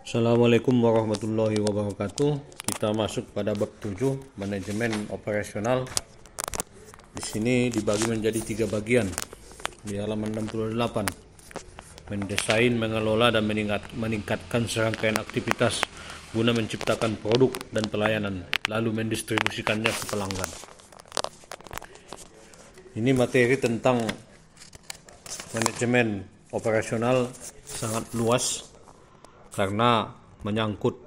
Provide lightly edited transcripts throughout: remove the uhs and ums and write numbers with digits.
Assalamualaikum warahmatullahi wabarakatuh. Kita masuk pada bab 7, manajemen operasional. Di sini dibagi menjadi 3 bagian. Di halaman 68, mendesain, mengelola, dan meningkatkan serangkaian aktivitas guna menciptakan produk dan pelayanan, lalu mendistribusikannya ke pelanggan. Ini materi tentang manajemen operasional sangat luas karena menyangkut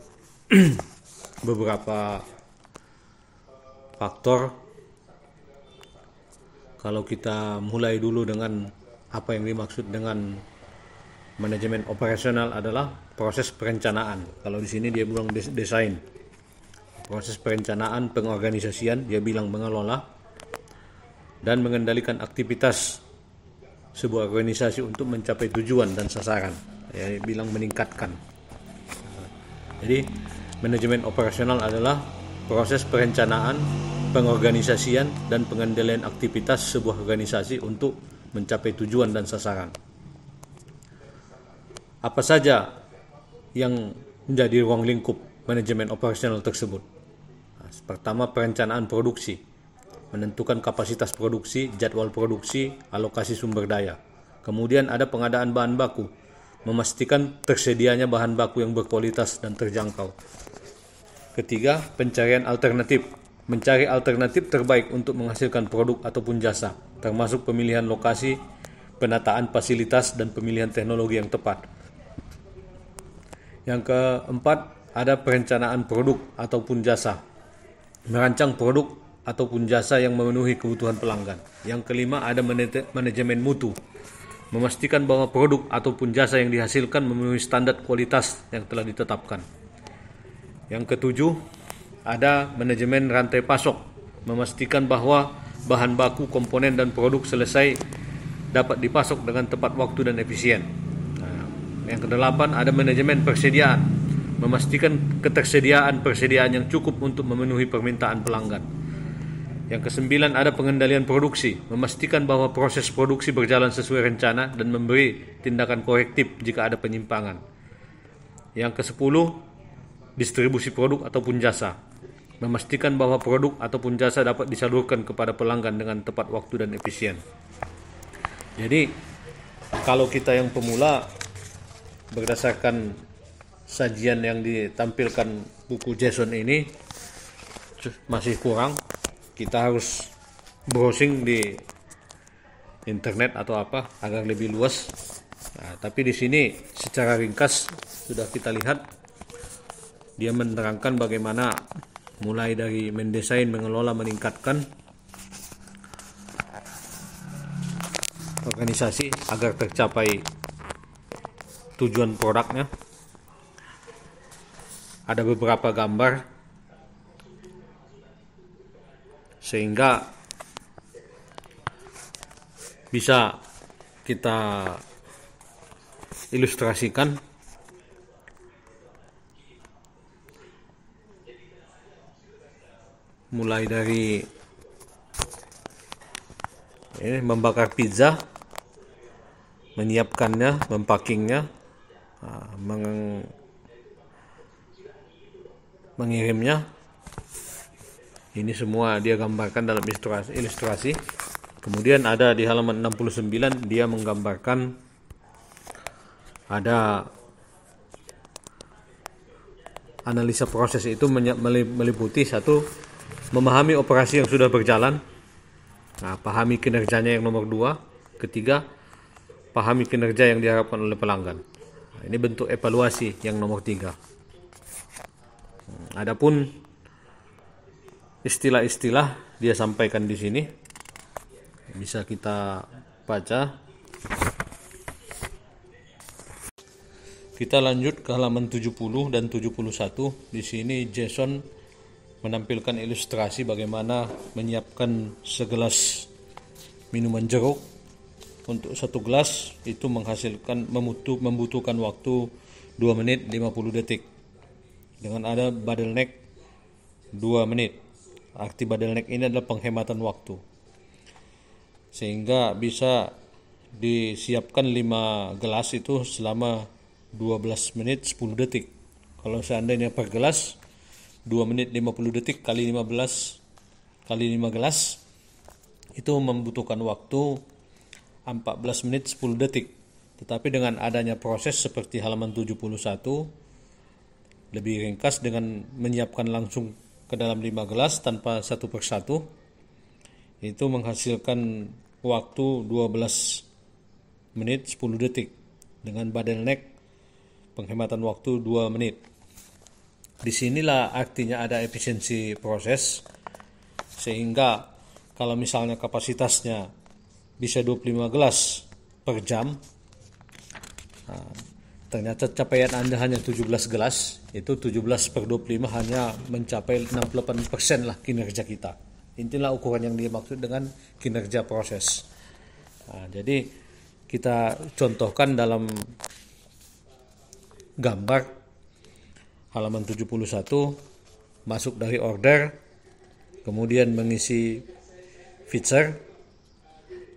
beberapa faktor. Kalau kita mulai dulu dengan apa yang dimaksud dengan manajemen operasional adalah proses perencanaan. Kalau di sini dia bilang desain. Proses perencanaan, pengorganisasian, dia bilang mengelola dan mengendalikan aktivitas sebuah organisasi untuk mencapai tujuan dan sasaran. Ya, dia bilang meningkatkan. Jadi manajemen operasional adalah proses perencanaan, pengorganisasian, dan pengendalian aktivitas sebuah organisasi untuk mencapai tujuan dan sasaran. Apa saja yang menjadi ruang lingkup manajemen operasional tersebut? Pertama, perencanaan produksi, menentukan kapasitas produksi, jadwal produksi, alokasi sumber daya. Kemudian ada pengadaan bahan baku, memastikan tersedianya bahan baku yang berkualitas dan terjangkau. Ketiga, pencarian alternatif, mencari alternatif terbaik untuk menghasilkan produk ataupun jasa, termasuk pemilihan lokasi, penataan fasilitas, dan pemilihan teknologi yang tepat. Yang keempat, ada perencanaan produk ataupun jasa, merancang produk ataupun jasa yang memenuhi kebutuhan pelanggan. Yang kelima, ada manajemen mutu, memastikan bahwa produk ataupun jasa yang dihasilkan memenuhi standar kualitas yang telah ditetapkan. Yang ketujuh, ada manajemen rantai pasok, memastikan bahwa bahan baku, komponen, dan produk selesai dapat dipasok dengan tepat waktu dan efisien. Yang kedelapan, ada manajemen persediaan, memastikan persediaan yang cukup untuk memenuhi permintaan pelanggan. Yang kesembilan, ada pengendalian produksi, memastikan bahwa proses produksi berjalan sesuai rencana dan memberi tindakan korektif jika ada penyimpangan. Yang kesepuluh, distribusi produk ataupun jasa, memastikan bahwa produk ataupun jasa dapat disalurkan kepada pelanggan dengan tepat waktu dan efisien. Jadi, kalau kita yang pemula, berdasarkan sajian yang ditampilkan buku Jason ini, masih kurang. Kita harus browsing di internet atau apa agar lebih luas. Tapi di sini secara ringkas sudah kita lihat, dia menerangkan bagaimana mulai dari mendesain, mengelola, meningkatkan organisasi agar tercapai tujuan produknya. Ada beberapa gambar sehingga bisa kita ilustrasikan. Mulai dari membakar pizza, menyiapkannya, mempackingnya, mengirimnya. Ini semua dia gambarkan dalam ilustrasi. Kemudian ada di halaman 69 dia menggambarkan ada analisa proses itu meliputi satu, memahami operasi yang sudah berjalan. Pahami kinerjanya yang nomor 2. Ketiga, pahami kinerja yang diharapkan oleh pelanggan. Ini bentuk evaluasi yang nomor 3. Adapun istilah-istilah dia sampaikan di sini, bisa kita baca. Kita lanjut ke halaman 70 dan 71. Di sini Jason menampilkan ilustrasi bagaimana menyiapkan segelas minuman jeruk. Untuk satu gelas itu membutuhkan waktu 2 menit 50 detik. Dengan ada bottleneck 2 menit. Arti bottleneck ini adalah penghematan waktu, sehingga bisa disiapkan 5 gelas itu selama 12 menit 10 detik. Kalau seandainya per gelas 2 menit 50 detik kali 15 kali 5 gelas itu membutuhkan waktu 14 menit 10 detik. Tetapi dengan adanya proses seperti halaman 71 lebih ringkas dengan menyiapkan langsung ke dalam 5 gelas tanpa satu persatu, itu menghasilkan waktu 12 menit 10 detik dengan bottleneck penghematan waktu 2 menit. Disinilah artinya ada efisiensi proses, sehingga kalau misalnya kapasitasnya bisa 25 gelas per jam, ternyata capaian Anda hanya 17 gelas, itu 17 per 25 hanya mencapai 68% lah kinerja kita. Inilah ukuran yang dimaksud dengan kinerja proses. Jadi kita contohkan dalam gambar halaman 71, masuk dari order, kemudian mengisi feature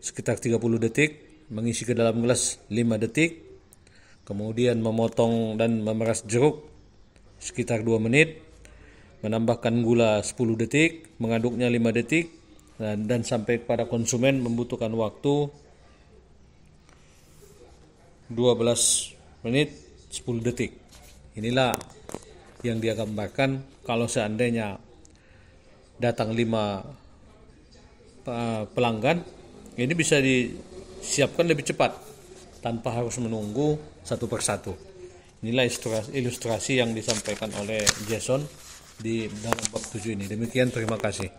sekitar 30 detik, mengisi ke dalam gelas 5 detik, kemudian memotong dan memeras jeruk sekitar 2 menit, menambahkan gula 10 detik, mengaduknya 5 detik, dan sampai pada konsumen membutuhkan waktu 12 menit 10 detik. Inilah yang dia gambarkan kalau seandainya datang 5 pelanggan, ini bisa disiapkan lebih cepat tanpa harus menunggu satu persatu. Inilah ilustrasi yang disampaikan oleh Jason di dalam bab 7 ini. Demikian, terima kasih.